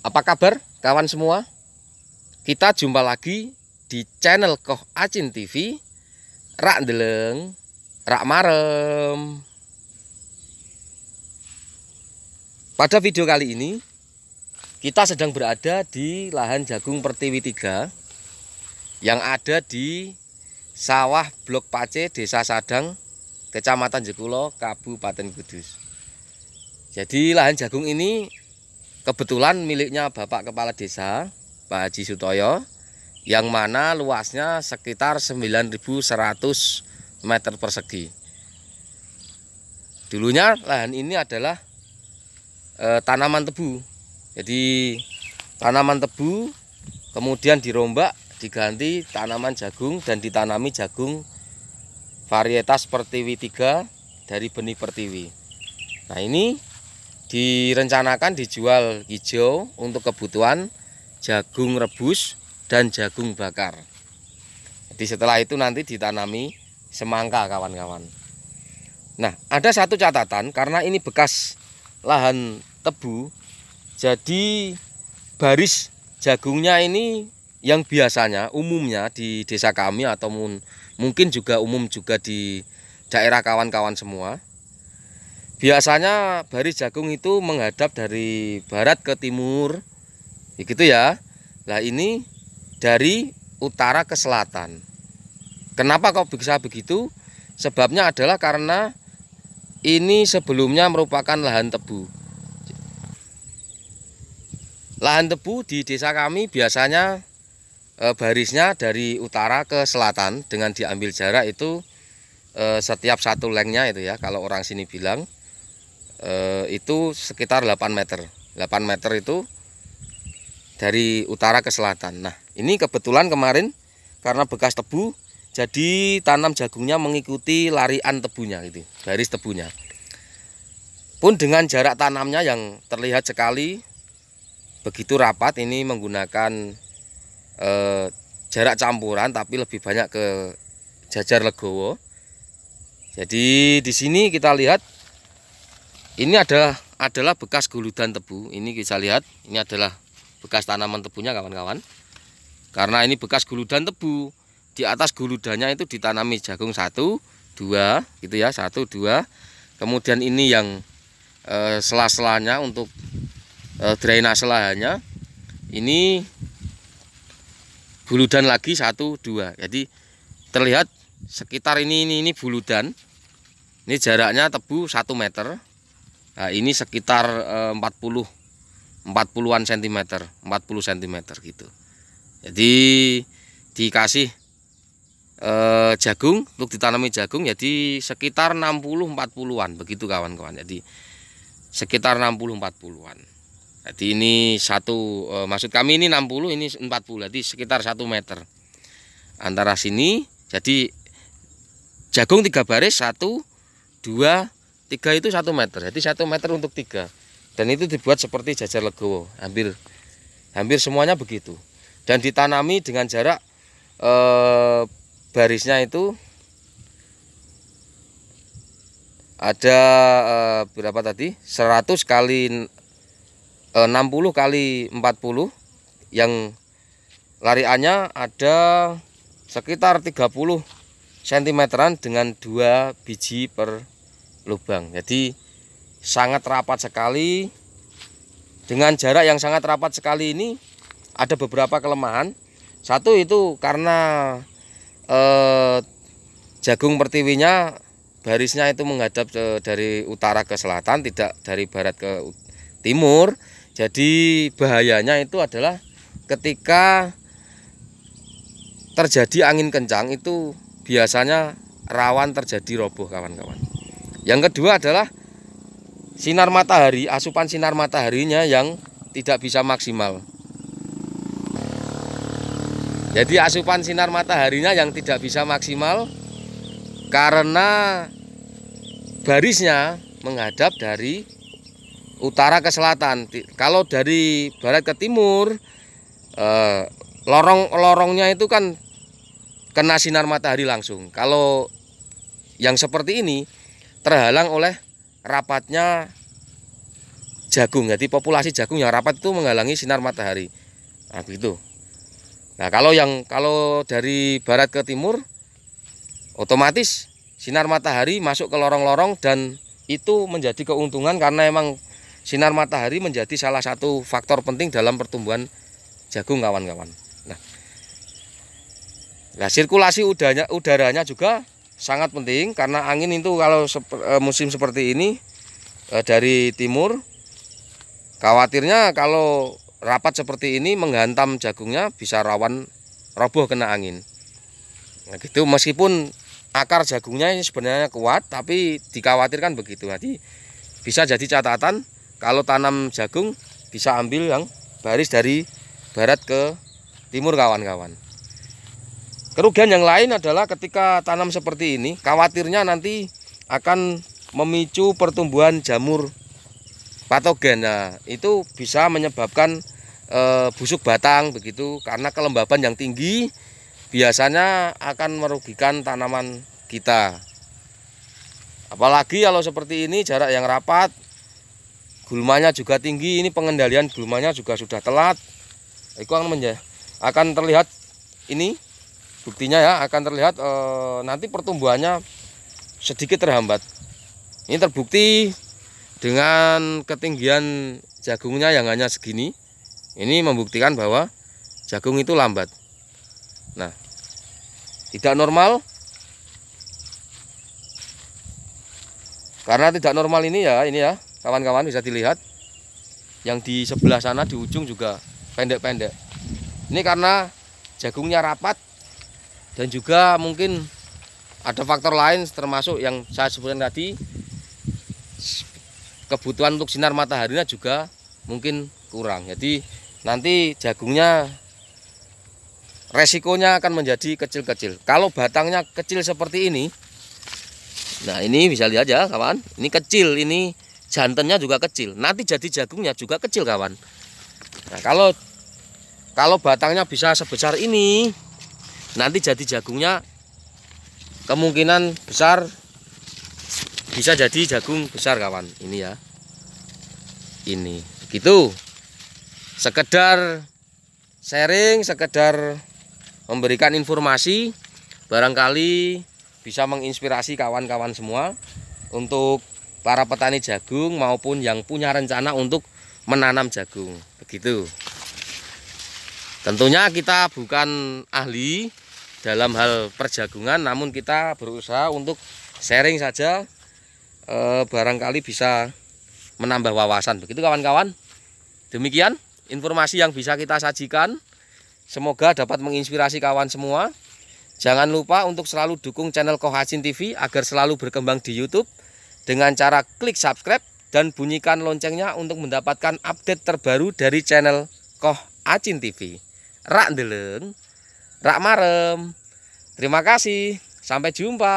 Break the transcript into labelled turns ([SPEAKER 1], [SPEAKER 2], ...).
[SPEAKER 1] Apa kabar kawan semua? Kita jumpa lagi di channel Koh Acin TV. Rak ndeleng, rak marem. Pada video kali ini kita sedang berada di lahan jagung Pertiwi 3 yang ada di sawah Blok Pace, Desa Sadang, Kecamatan Jekulo, Kabupaten Kudus. Jadi lahan jagung ini kebetulan miliknya Bapak Kepala Desa, Pak Haji Sutoyo, yang mana luasnya sekitar 9.100 meter persegi. Dulunya lahan ini adalah tanaman tebu. Jadi tanaman tebu kemudian dirombak, diganti tanaman jagung dan ditanami jagung varietas Pertiwi 3 dari benih Pertiwi. Nah, ini direncanakan dijual hijau untuk kebutuhan jagung rebus dan jagung bakar. Jadi setelah itu nanti ditanami semangka kawan-kawan. Nah, ada satu catatan karena ini bekas lahan tebu. Jadi baris jagungnya ini yang biasanya umumnya di desa kami atau mungkin juga umum juga di daerah kawan-kawan semua. Biasanya baris jagung itu menghadap dari barat ke timur, begitu ya. Nah, ini dari utara ke selatan. Kenapa kok bisa begitu? Sebabnya adalah karena ini sebelumnya merupakan lahan tebu. Lahan tebu di desa kami biasanya barisnya dari utara ke selatan dengan diambil jarak itu setiap satu lengnya itu ya, kalau orang sini bilang itu sekitar 8 meter. 8 meter itu dari utara ke selatan. Nah, ini kebetulan kemarin karena bekas tebu, jadi tanam jagungnya mengikuti larian tebunya gitu, baris tebunya. Pun dengan jarak tanamnya yang terlihat sekali begitu rapat, ini menggunakan jarak campuran tapi lebih banyak ke jajar legowo. Jadi di sini kita lihat ini adalah bekas guludan tebu. Ini bisa lihat, ini adalah bekas tanaman tebunya kawan-kawan. Karena ini bekas guludan tebu, di atas guludannya itu ditanami jagung 1, 2 gitu ya, 1, 2. Kemudian ini yang sela-selanya untuk drainase lahannya. Ini guludan lagi 1, 2. Jadi terlihat sekitar ini buludan. Ini jaraknya tebu 1 meter. Nah, ini sekitar 40-an cm, 40 cm gitu. Jadi dikasih jagung untuk ditanami jagung, jadi sekitar 60-40-an begitu kawan-kawan. Jadi sekitar 60-40-an. Jadi ini satu, maksud kami ini 60, ini 40, jadi sekitar 1 meter antara sini. Jadi jagung 3 baris, 1, 2, 3 itu 1 meter, jadi 1 meter untuk 3. Dan itu dibuat seperti jajar legowo, hampir semuanya begitu. Dan ditanami dengan jarak barisnya itu ada berapa tadi? 100 kali 60 kali 40, yang lariannya ada sekitar 30 cm-an dengan 2 biji per lubang. Jadi sangat rapat sekali. Dengan jarak yang sangat rapat sekali ini ada beberapa kelemahan. Satu itu karena jagung pertiwinya barisnya itu menghadap dari utara ke selatan, tidak dari barat ke timur. Jadi bahayanya itu adalah ketika terjadi angin kencang itu biasanya rawan terjadi roboh kawan-kawan. Yang kedua adalah sinar matahari, asupan sinar mataharinya yang tidak bisa maksimal. Jadi asupan sinar mataharinya yang tidak bisa maksimal karena barisnya menghadap dari utara ke selatan. Kalau dari barat ke timur, lorong-lorongnya itu kan kena sinar matahari langsung. Kalau yang seperti ini terhalang oleh rapatnya jagung. Jadi populasi jagung yang rapat itu menghalangi sinar matahari. Nah, begitu. Nah, kalau dari barat ke timur, otomatis sinar matahari masuk ke lorong-lorong, dan itu menjadi keuntungan karena emang sinar matahari menjadi salah satu faktor penting dalam pertumbuhan jagung, kawan-kawan. Nah, sirkulasi udaranya juga sangat penting karena angin itu kalau musim seperti ini dari timur, khawatirnya kalau rapat seperti ini menghantam jagungnya bisa rawan roboh kena angin. Nah, gitu, meskipun akar jagungnya ini sebenarnya kuat, tapi dikhawatirkan begitu. Jadi bisa jadi catatan kalau tanam jagung bisa ambil yang baris dari barat ke timur, kawan-kawan. Kerugian yang lain adalah ketika tanam seperti ini, khawatirnya nanti akan memicu pertumbuhan jamur patogen. Nah, itu bisa menyebabkan busuk batang begitu, karena kelembaban yang tinggi biasanya akan merugikan tanaman kita. Apalagi kalau seperti ini jarak yang rapat, gulmanya juga tinggi, ini pengendalian gulmanya juga sudah telat. Itu akan terlihat ini buktinya ya, akan terlihat nanti pertumbuhannya sedikit terhambat. Ini terbukti dengan ketinggian jagungnya yang hanya segini. Ini membuktikan bahwa jagung itu lambat. Nah, tidak normal. Karena tidak normal ini ya kawan-kawan, bisa dilihat. Yang di sebelah sana di ujung juga pendek-pendek. Ini karena jagungnya rapat, dan juga mungkin ada faktor lain termasuk yang saya sebutkan tadi, kebutuhan untuk sinar mataharinya juga mungkin kurang. Jadi nanti jagungnya resikonya akan menjadi kecil-kecil. Kalau batangnya kecil seperti ini, nah ini bisa lihat ya kawan, ini kecil, ini jantannya juga kecil, nanti jadi jagungnya juga kecil, kawan. Nah, kalau batangnya bisa sebesar ini, nanti jadi jagungnya kemungkinan besar bisa jadi jagung besar, kawan. Ini ya, ini begitu. Sekedar sharing, sekedar memberikan informasi, barangkali bisa menginspirasi kawan-kawan semua untuk para petani jagung maupun yang punya rencana untuk menanam jagung. Begitu. Tentunya kita bukan ahli dalam hal perjagungan, namun kita berusaha untuk sharing saja, barangkali bisa menambah wawasan. Begitu kawan-kawan. Demikian informasi yang bisa kita sajikan. Semoga dapat menginspirasi kawan semua. Jangan lupa untuk selalu dukung channel Koh Acin TV agar selalu berkembang di YouTube dengan cara klik subscribe dan bunyikan loncengnya untuk mendapatkan update terbaru dari channel Koh Acin TV. Rak ndeleng, rak marem. Terima kasih. Sampai jumpa.